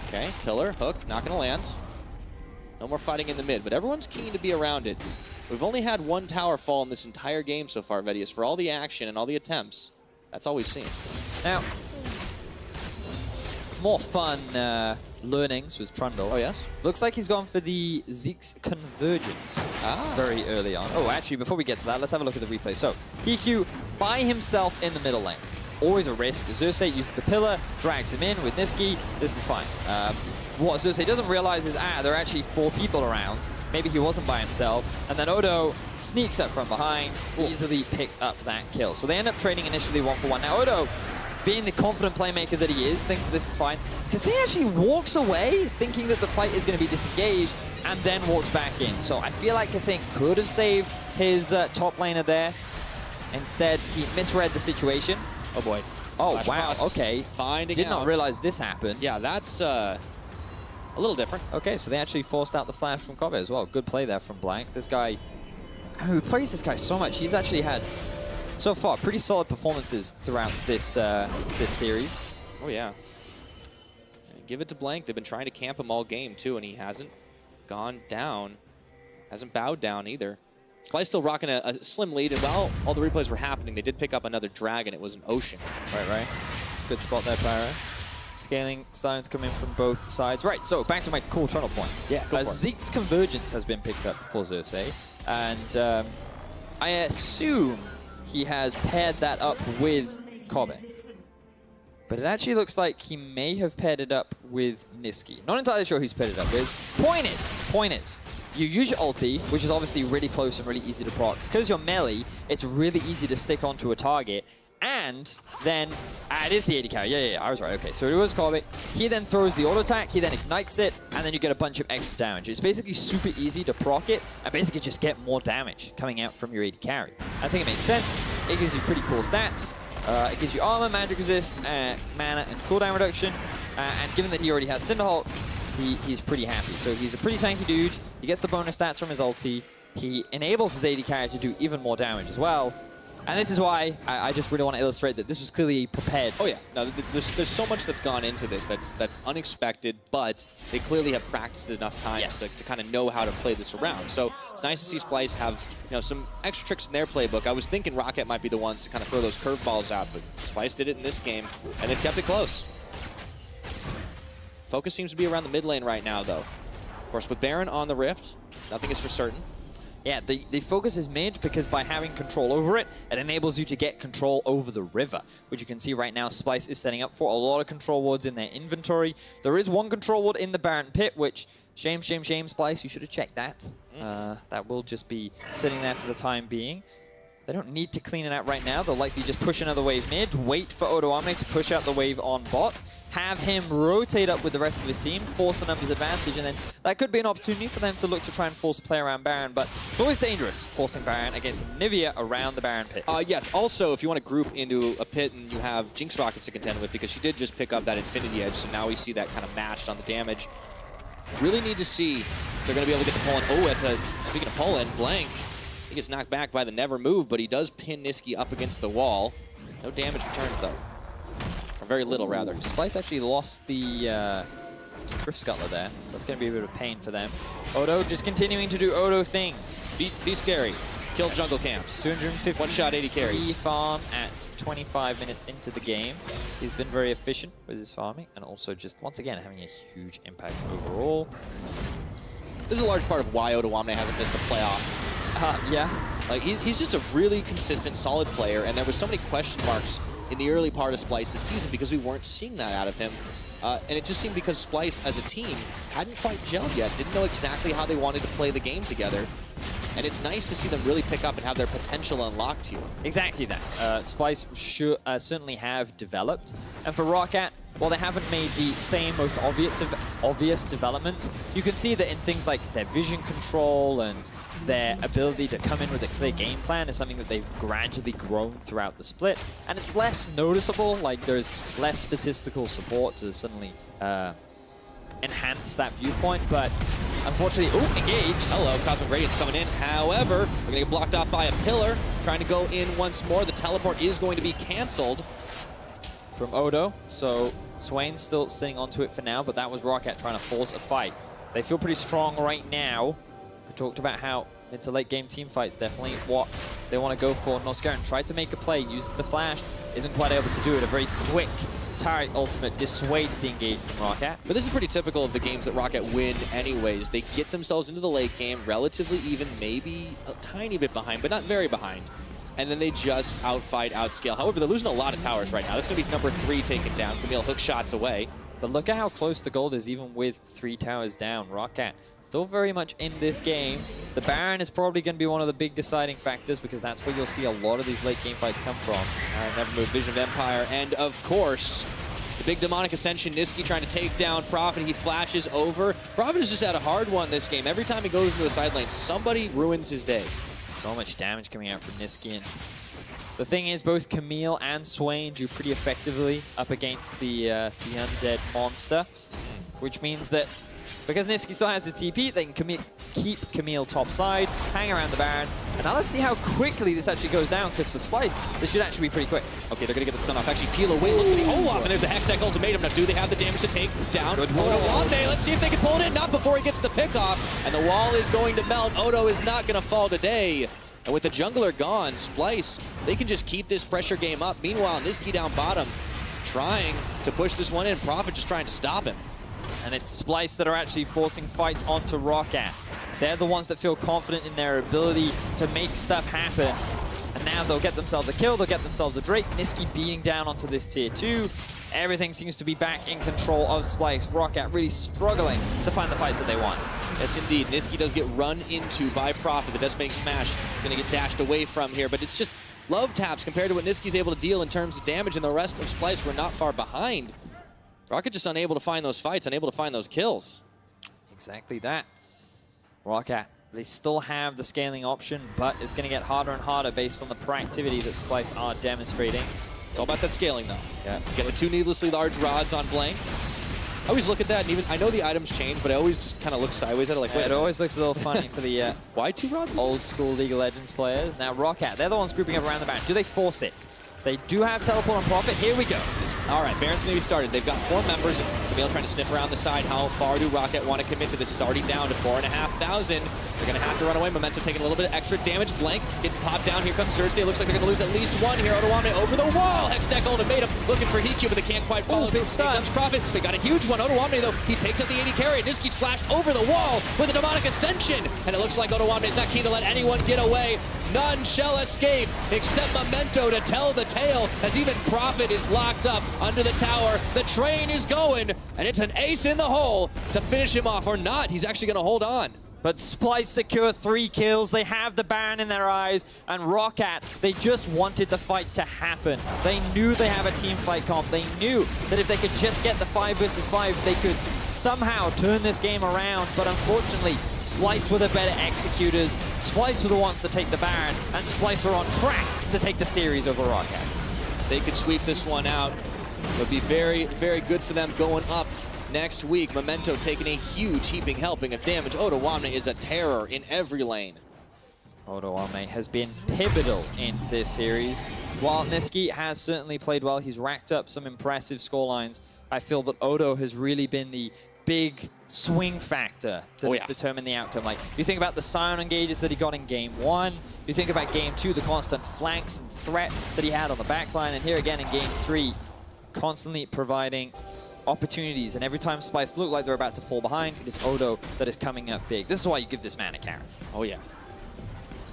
[SPEAKER 2] Okay, pillar, hook, not gonna land. No more fighting in the mid, but everyone's keen to be around it. We've only had 1 tower fall in this entire game so far, Vedius. For all the action and all the attempts, that's all we've seen.
[SPEAKER 1] Now, more fun learnings with Trundle.
[SPEAKER 2] Oh, yes?
[SPEAKER 1] Looks like he's gone for the Xerxe Convergence very early on. Oh, actually, before we get to that, let's have a look at the replay. So, Heaq by himself in the middle lane. Always a risk. Xerxe uses the pillar, drags him in with Nisqy. This is fine. What Xerxe doesn't realize is, there are actually 4 people around. Maybe he wasn't by himself. And then Odo sneaks up from behind, easily picks up that kill. So they end up trading initially 1-for-1. Now Odo, being the confident playmaker that he is, thinks that this is fine. Kasing actually walks away, thinking that the fight is going to be disengaged, and then walks back in. So I feel like Kasing could have saved his top laner there. Instead, he misread the situation.
[SPEAKER 2] Oh boy.
[SPEAKER 1] Oh,
[SPEAKER 2] Flash
[SPEAKER 1] wow,
[SPEAKER 2] crossed.
[SPEAKER 1] okay.
[SPEAKER 2] Finding
[SPEAKER 1] Did
[SPEAKER 2] out.
[SPEAKER 1] not realize this happened.
[SPEAKER 2] Yeah, that's A little different.
[SPEAKER 1] Okay, so they actually forced out the flash from Kobbe as well. Good play there from Blanc. This guy, who plays this guy so much, he's actually had, so far, pretty solid performances throughout this this series.
[SPEAKER 2] Oh, yeah. Give it to Blanc. They've been trying to camp him all game, too, and he hasn't gone down. Hasn't bowed down either. Splyce still rocking a slim lead, and while all the replays were happening, they did pick up another dragon. It was an ocean.
[SPEAKER 1] Right. It's a good spot there, Pyro. Scaling starting to come in from both sides. Right, so back to my cool Trundle point.
[SPEAKER 2] Yeah, go for it.
[SPEAKER 1] Zeke's Convergence has been picked up for Xerxe, and I assume he has paired that up with Kobbe. But it actually looks like he may have paired it up with Nisqy. Not entirely sure who's paired it up with. Point is, you use your ulti, which is obviously really close and really easy to proc. Because you're melee, it's really easy to stick onto a target. And then, it is the AD carry. Yeah, I was right. Okay, so it was Kobbe. He then throws the auto attack, he then ignites it, and then you get a bunch of extra damage. It's basically super easy to proc it, and basically just get more damage coming out from your AD carry. I think it makes sense. It gives you pretty cool stats. It gives you armor, magic resist, mana, and cooldown reduction. And given that he already has Cinderhulk, he's pretty happy. So he's a pretty tanky dude. He gets the bonus stats from his ulti. He enables his AD carry to do even more damage as well. And this is why I just really want to illustrate that this was clearly prepared.
[SPEAKER 2] Oh yeah, no, there's so much that's gone into this that's unexpected, but they clearly have practiced enough times to kind of know how to play this around. So it's nice to see Splyce have some extra tricks in their playbook. I was thinking ROCCAT might be the ones to kind of throw those curveballs out, but Splyce did it in this game, and they've kept it close. Focus seems to be around the mid lane right now, though. Of course, with Baron on the Rift, nothing is for certain.
[SPEAKER 1] Yeah, the focus is mid because by having control over it, it enables you to get control over the river, which you can see right now Splyce is setting up for a lot of control wards in their inventory. There is one control ward in the Baron Pit, which, shame, Splyce, you should have checked that. That will just be sitting there for the time being. They don't need to clean it out right now. They'll likely just push another wave mid, wait for Odoamne to push out the wave on bot, have him rotate up with the rest of his team, force a numbers advantage, and then that could be an opportunity for them to look to try and force play around Baron, but it's always dangerous forcing Baron against Anivia around the Baron Pit.
[SPEAKER 2] Yes, also, if you want to group into a pit and you have Jinx Rockets to contend with, because she did just pick up that Infinity Edge, so now we see that kind of matched on the damage. Really need to see if they're going to be able to get the pull-in. Oh, that's speaking of pull-in, Blanc, he gets knocked back by the Never Move, but he does pin Nisqy up against the wall. No damage returned, though. Or very little, rather.
[SPEAKER 1] Splyce actually lost the Rift Scuttler there. That's going to be a bit of pain for them. Odo just continuing to do Odo things.
[SPEAKER 2] Be scary. Kill jungle camps.
[SPEAKER 1] 250
[SPEAKER 2] one-shot 80 carries.
[SPEAKER 1] Farm at 25 minutes into the game. He's been very efficient with his farming and also just, once again, having a huge impact overall.
[SPEAKER 2] This is a large part of why Odoamne hasn't missed a playoff.
[SPEAKER 1] Yeah.
[SPEAKER 2] Like, he's just a really consistent, solid player, and there was so many question marks in the early part of Splyce's season because we weren't seeing that out of him. And it just seemed because Splyce, as a team, hadn't quite gelled yet, didn't know exactly how they wanted to play the game together. And it's nice to see them really pick up and have their potential unlocked here.
[SPEAKER 1] Exactly that. Splyce certainly have developed. And for ROCCAT, while they haven't made the same most obvious developments, you can see that in things like their vision control and their ability to come in with a clear game plan is something that they've gradually grown throughout the split. And it's less noticeable, like there's less statistical support to suddenly enhance that viewpoint, but unfortunately, oh, engage.
[SPEAKER 2] Hello, Cosmic Radiance coming in. However, we're going to get blocked off by a pillar. Trying to go in once more. The teleport is going to be canceled.
[SPEAKER 1] From Odo, so Swain's still sitting onto it for now, but that was ROCCAT trying to force a fight. They feel pretty strong right now. We talked about how mid to late game team fights definitely what they want to go for. Norskeren tried to make a play, uses the flash, isn't quite able to do it. A very quick Taric ultimate dissuades the engage from ROCCAT.
[SPEAKER 2] But this is pretty typical of the games that ROCCAT win anyways. They get themselves into the late game relatively even, maybe a tiny bit behind, but not very behind. And then they just outfight, outscale. However, they're losing a lot of towers right now. That's going to be number 3 taken down. Camille hook shots away.
[SPEAKER 1] But look at how close the gold is, even with 3 towers down. ROCCAT still very much in this game. The Baron is probably going to be one of the big deciding factors because that's where you'll see a lot of these late game fights come from.
[SPEAKER 2] Never Move, Vision of Empire, and of course, the big Demonic Ascension. Nisqy trying to take down Prophet. He flashes over. Prophet has just had a hard one this game. Every time he goes into the side lane, somebody ruins his day.
[SPEAKER 1] So much damage coming out from Nisqy. And the thing is, both Camille and Swain do pretty effectively up against the undead monster, which means that Because Nisqy still has his TP, they can keep Camille top side, hang around the Baron. And now let's see how quickly this actually goes down, because for Splyce, this should actually be pretty quick.
[SPEAKER 2] Okay, they're going to get the stun off. Actually, peel away, look for the Olaf, and there's the Heaq ultimatum. Now, do they have the damage to take down Odoamne? Let's see if they can pull it in. Not before he gets the pick off, and the wall is going to melt. Odo is not going to fall today. And with the jungler gone, Splyce, they can just keep this pressure game up. Meanwhile, Nisqy down bottom, trying to push this one in. Prophet just trying to stop him.
[SPEAKER 1] And it's Splyce that are actually forcing fights onto ROCCAT. They're the ones that feel confident in their ability to make stuff happen. And now they'll get themselves a kill, they'll get themselves a Drake. Nisqy beating down onto this tier 2. Everything seems to be back in control of Splyce. ROCCAT really struggling to find the fights that they want.
[SPEAKER 2] Yes, indeed. Nisqy does get run into by Prophet. The Deathbang Smash is going to get dashed away from here, but it's just love taps compared to what Nisqy's able to deal in terms of damage, and the rest of Splyce were not far behind. ROCCAT just unable to find those fights, unable to find those kills.
[SPEAKER 1] Exactly that. ROCCAT, they still have the scaling option, but it's going to get harder and harder based on the proactivity that Splyce are demonstrating.
[SPEAKER 2] It's all about that scaling, though. Yeah. Get the 2 needlessly large rods on Blanc. I always look at that, and even I know the items change, but I always just kind of look sideways at it like,
[SPEAKER 1] yeah, it always looks a little funny for the
[SPEAKER 2] why 2 rods?
[SPEAKER 1] Old school League of Legends players. Now ROCCAT, they're the ones grouping up around the back. Do they force it? They do have teleport on Prophet. Here we go.
[SPEAKER 2] All right, Baron's going to be started. They've got 4 members. Camille trying to sniff around the side. How far do ROCCAT want to commit to this? He's already down to 4,500. They're going to have to run away. Memento taking a little bit of extra damage. Blanc getting popped down. Here comes Xerxe. It looks like they're going to lose at least 1 here. Odoamne over the wall. Heaq ultimatum looking for Heaq, but they can't quite follow.
[SPEAKER 1] Big stun.
[SPEAKER 2] Here comes Prophet. They got a huge one. Odoamne, though, he takes out the AD carry. Nisqy's flashed over the wall with a demonic ascension. And it looks like Odoamne is not keen to let anyone get away. None shall escape except Memento to tell the tale, as even Prophet is locked up under the tower. The train is going, and it's an ace in the hole to finish him off, or not. He's actually going to hold on.
[SPEAKER 1] But Splyce secure 3 kills. They have the Baron in their eyes. And ROCCAT, they just wanted the fight to happen. They knew they have a team fight comp. They knew that if they could just get the 5 versus 5, they could somehow turn this game around. But unfortunately, Splyce were the better executors. Splyce were the ones to take the Baron. And Splyce are on track to take the series over ROCCAT.
[SPEAKER 2] They could sweep this one out. It would be very, very good for them going up next week. Memento taking a huge heaping helping of damage. Odoamne is a terror in every lane.
[SPEAKER 1] Odoamne has been pivotal in this series. While Nisqy has certainly played well, he's racked up some impressive scorelines. I feel that Odo has really been the big swing factor that has determined the outcome. Like, you think about the Sion engages that he got in game 1. You think about game 2, the constant flanks and threat that he had on the backline. And here again in game 3, constantly providing opportunities, and every time Splyce look like they're about to fall behind, it is Odo that is coming up big. This is why you give this man a carry.
[SPEAKER 2] Oh yeah.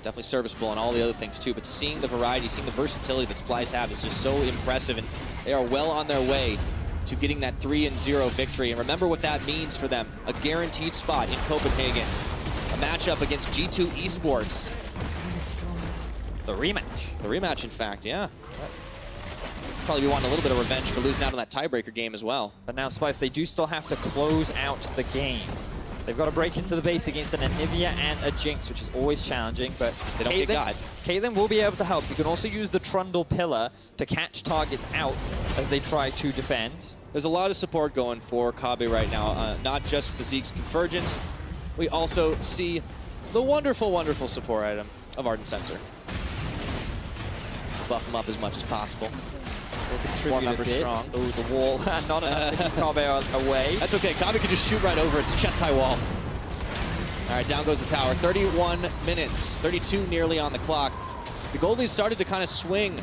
[SPEAKER 2] Definitely serviceable and all the other things too, but seeing the variety, seeing the versatility that Splyce have is just so impressive, and they are well on their way to getting that 3-0 victory. And remember what that means for them. A guaranteed spot in Copenhagen. A matchup against G2 eSports.
[SPEAKER 1] The rematch.
[SPEAKER 2] The rematch, in fact, yeah. Probably be wanting a little bit of revenge for losing out on that tiebreaker game as well.
[SPEAKER 1] But now Splyce, they do still have to close out the game. They've got to break into the base against an Anivia and a Jinx, which is always challenging, but
[SPEAKER 2] they don't get got.
[SPEAKER 1] Caitlyn will be able to help. You can also use the Trundle pillar to catch targets out as they try to defend.
[SPEAKER 2] There's a lot of support going for Kobbe right now, not just the Zeke's Convergence. We also see the wonderful, wonderful support item of Ardent Sensor. Buff him up as much as possible.
[SPEAKER 1] One member strong. Oh, the wall. Not enough to keep Kobbe away.
[SPEAKER 2] That's okay. Kobbe can just shoot right over it. It's a chest-high wall. All right, down goes the tower. 31 minutes. 32 nearly on the clock. The gold lead started to kind of swing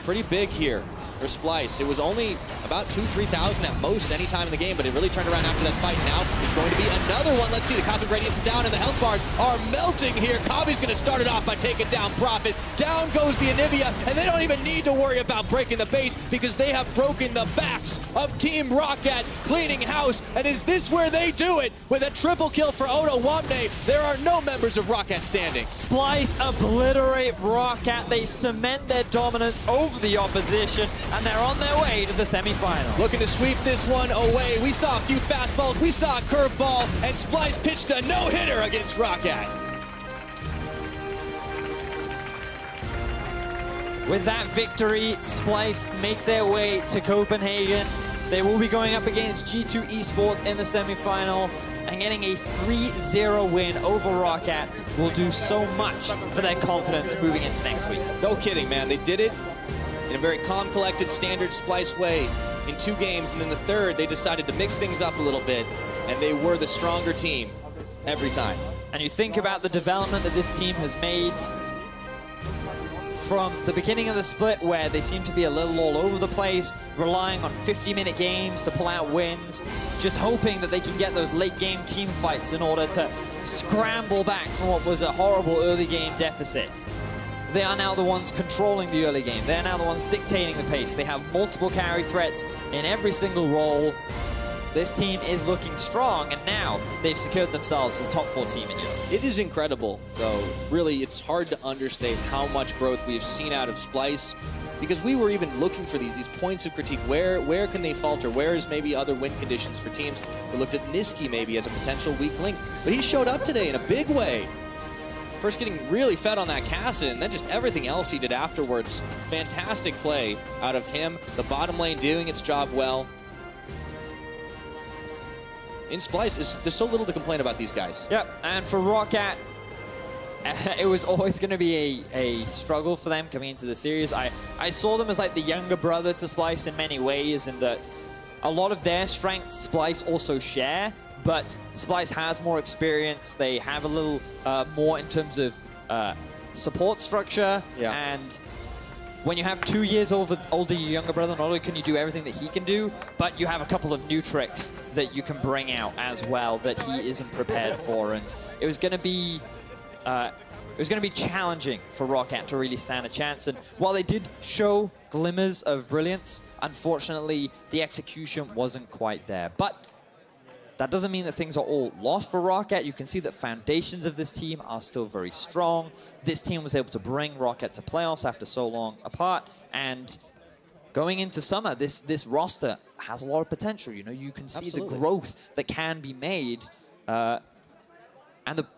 [SPEAKER 2] pretty big here for Splyce. It was only about 2,000-3,000 at most any time in the game, but it really turned around after that fight. Now it's going to be another one. Let's see, the Cosmic Radiance is down and the health bars are melting here. Kobbe's going to start it off by taking down Prophet. Down goes the Anivia, and they don't even need to worry about breaking the base because they have broken the backs of Team ROCCAT, cleaning house. And is this where they do it? With a triple kill for Odoamne, there are no members of ROCCAT standing.
[SPEAKER 1] Splyce obliterate ROCCAT. They cement their dominance over the opposition, and they're on their way to the semifinal.
[SPEAKER 2] Looking to sweep this one away. We saw a few fastballs, we saw a curveball, and Splyce pitched a no-hitter against ROCCAT.
[SPEAKER 1] With that victory, Splyce make their way to Copenhagen. They will be going up against G2 eSports in the semi-final, and getting a 3-0 win over ROCCAT will do so much for their confidence moving into next week.
[SPEAKER 2] No kidding, man. They did it in a very calm, collected, standard Splyce way in 2 games, and in the third, they decided to mix things up a little bit, and they were the stronger team every time.
[SPEAKER 1] And you think about the development that this team has made from the beginning of the split, where they seem to be a little all over the place, relying on 50-minute games to pull out wins, just hoping that they can get those late-game team fights in order to scramble back from what was a horrible early-game deficit. They are now the ones controlling the early game. They're now the ones dictating the pace. They have multiple carry threats in every single role. This team is looking strong, and now they've secured themselves as a top 4 team in Europe.
[SPEAKER 2] It is incredible, though. Really, it's hard to understate how much growth we have seen out of Splyce, because we were even looking for these points of critique. Where can they falter? Where is maybe other win conditions for teams? We looked at Nisqy maybe as a potential weak link, but he showed up today in a big way. First getting really fed on that Kasing, and then just everything else he did afterwards. Fantastic play out of him. The bottom lane doing its job well. In Splyce, there's so little to complain about these guys.
[SPEAKER 1] Yep, and for ROCCAT, it was always going to be a struggle for them coming into the series. I saw them as like the younger brother to Splyce in many ways, in that a lot of their strengths Splyce also share, but Splyce has more experience. They have a little more in terms of support structure, and when you have 2 years older your younger brother, not only can you do everything that he can do, but you have a couple of new tricks that you can bring out as well that he isn't prepared for. And it was going to be challenging for ROCCAT to really stand a chance. And while they did show glimmers of brilliance, unfortunately the execution wasn't quite there. But that doesn't mean that things are all lost for ROCCAT. You can see that foundations of this team are still very strong. This team was able to bring ROCCAT to playoffs after so long apart. And going into summer, this roster has a lot of potential. You know, you can see the growth that can be made, and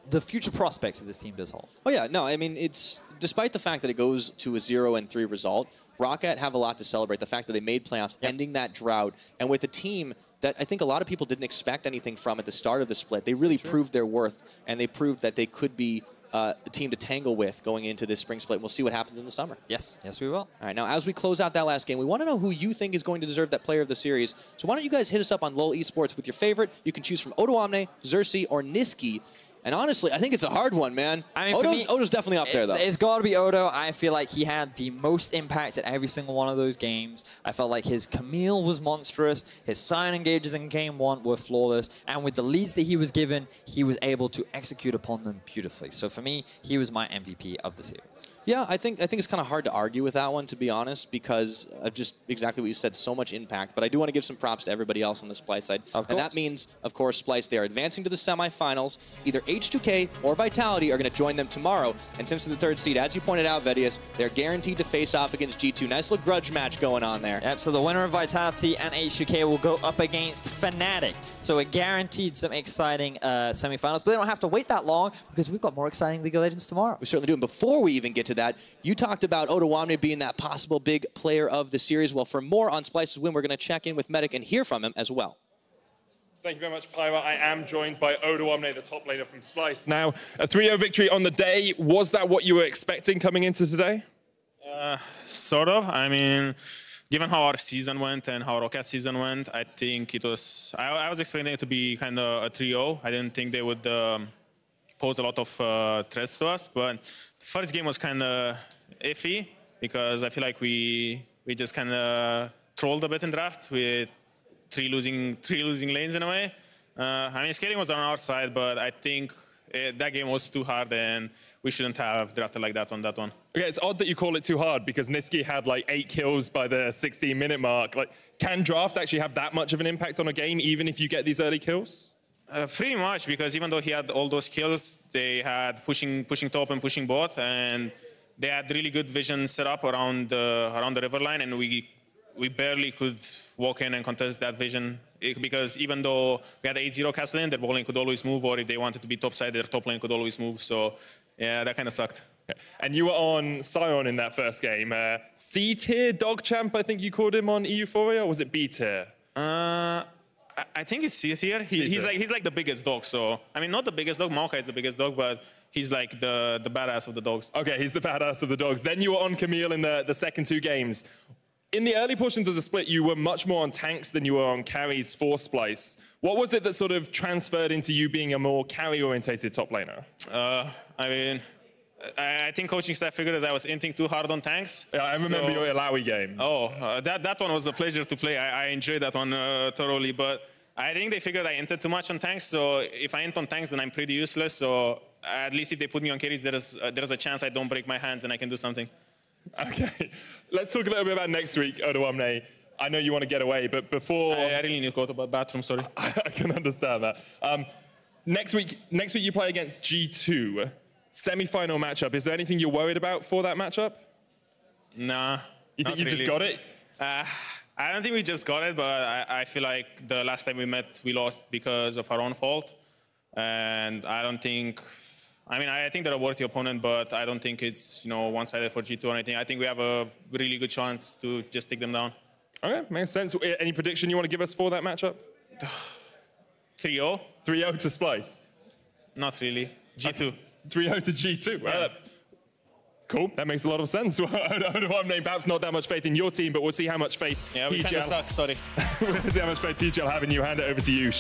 [SPEAKER 1] the future prospects that this team does hold.
[SPEAKER 2] Oh yeah, no, I mean, it's despite the fact that it goes to a 0-3 result, ROCCAT have a lot to celebrate. The fact that they made playoffs, ending that drought, and with a team that I think a lot of people didn't expect anything from at the start of the split. They really proved their worth, and they proved that they could be a team to tangle with going into this spring split. We'll see what happens in the summer.
[SPEAKER 1] Yes, yes we will.
[SPEAKER 2] All right, now as we close out that last game, we want to know who you think is going to deserve that player of the series. So why don't you guys hit us up on LoL Esports with your favorite. You can choose from Odoamne, Xerxe, or Nisqy. And honestly, I think it's a hard one, man. I mean, Odo's definitely up there, though.
[SPEAKER 1] It's got to be Odo. I feel like he had the most impact at every single one of those games. I felt like his Camille was monstrous. His Sion engages in game 1 were flawless. And with the leads that he was given, he was able to execute upon them beautifully. So for me, he was my MVP of the series.
[SPEAKER 2] Yeah, I think it's kind of hard to argue with that one, to be honest, because of just exactly what you said, so much impact. But I do want to give some props to everybody else on the Splyce side. And that means, of course, Splyce, they are advancing to the semifinals. Either H2K or Vitality are going to join them tomorrow. And since they're the 3rd seed, as you pointed out, Vedius, they're guaranteed to face off against G2. Nice little grudge match going on there.
[SPEAKER 1] Yep, so the winner of Vitality and H2K will go up against Fnatic. So we're guaranteed some exciting semifinals, but they don't have to wait that long because we've got more exciting League of Legends tomorrow.
[SPEAKER 2] We certainly do. And before we even get to that, you talked about Odoamne being that possible big player of the series. Well, for more on Splyce's win, we're going to check in with Medic and hear from him as well.
[SPEAKER 3] Thank you very much, Pyra. I am joined by Odoamne, the top laner from Splyce. Now, a 3-0 victory on the day. Was that what you were expecting coming into today?
[SPEAKER 4] Sort of. I mean, given how our season went and how ROCCAT season went, I think it was... I was expecting it to be kind of a 3-0. I didn't think they would pose a lot of threats to us, but the first game was kind of iffy because I feel like we just kind of trolled a bit in draft with three losing lanes in a way. I mean, scaling was on our side, but I think that game was too hard and we shouldn't have drafted like that on that one.
[SPEAKER 3] Okay, it's odd that you call it too hard because Nisqy had like 8 kills by the 16-minute mark. Like, can draft actually have that much of an impact on a game even if you get these early kills?
[SPEAKER 4] Pretty much, because even though he had all those kills, they had pushing top and pushing bot, and they had really good vision set up around the river line, and we barely could walk in and contest that vision, because even though we had 8-0 castle lane, their bot lane could always move, or if they wanted to be top side, their top lane could always move. So yeah, that kind of sucked.
[SPEAKER 3] Okay. And you were on Sion in that first game. C-tier dog champ, I think you called him on Euphoria, or was it B-tier?
[SPEAKER 4] I think it's C-tier. He's like the biggest dog. So I mean, not the biggest dog. Maokai is the biggest dog, but he's like the badass of the dogs.
[SPEAKER 3] Okay, he's the badass of the dogs. Then you were on Camille in the second 2 games. In the early portions of the split, you were much more on tanks than you were on carries for Splyce. What was it that sort of transferred into you being a more carry-orientated top laner?
[SPEAKER 4] I mean, I think coaching staff figured that I was inting too hard on tanks.
[SPEAKER 3] Yeah, I remember your Ilaoi game.
[SPEAKER 4] Oh, that one was a pleasure to play. I enjoyed that one thoroughly, but I think they figured I entered too much on tanks. So if I ent on tanks, then I'm pretty useless. So at least if they put me on carries, there's a chance I don't break my hands and I can do something.
[SPEAKER 3] Okay, let's talk a little bit about next week, Odoamne. I know you want to get away, but before...
[SPEAKER 4] I really need to go to the bathroom, sorry.
[SPEAKER 3] I can understand that. Next week you play against G2. Semi-final matchup. Is there anything you're worried about for that matchup?
[SPEAKER 4] Nah.
[SPEAKER 3] You think you just got it?
[SPEAKER 4] I don't think we just got it, but I feel like the last time we met, we lost because of our own fault. And I don't think... I mean, I think they're a worthy opponent, but I don't think it's, you know, one-sided for G2 or anything. I think we have a really good chance to just take them down. Okay, makes sense. Any prediction you want to give us for that matchup? 3-0.
[SPEAKER 3] 3-0 to Splyce?
[SPEAKER 4] Not really. G2.
[SPEAKER 3] 3-0 to G2. Well, cool. That makes a lot of sense. Odoamne, perhaps not that much faith in your team, but we'll see how much faith
[SPEAKER 4] we kind of suck, sorry.
[SPEAKER 3] We'll see how much faith PG will have in you. Hand it over to you.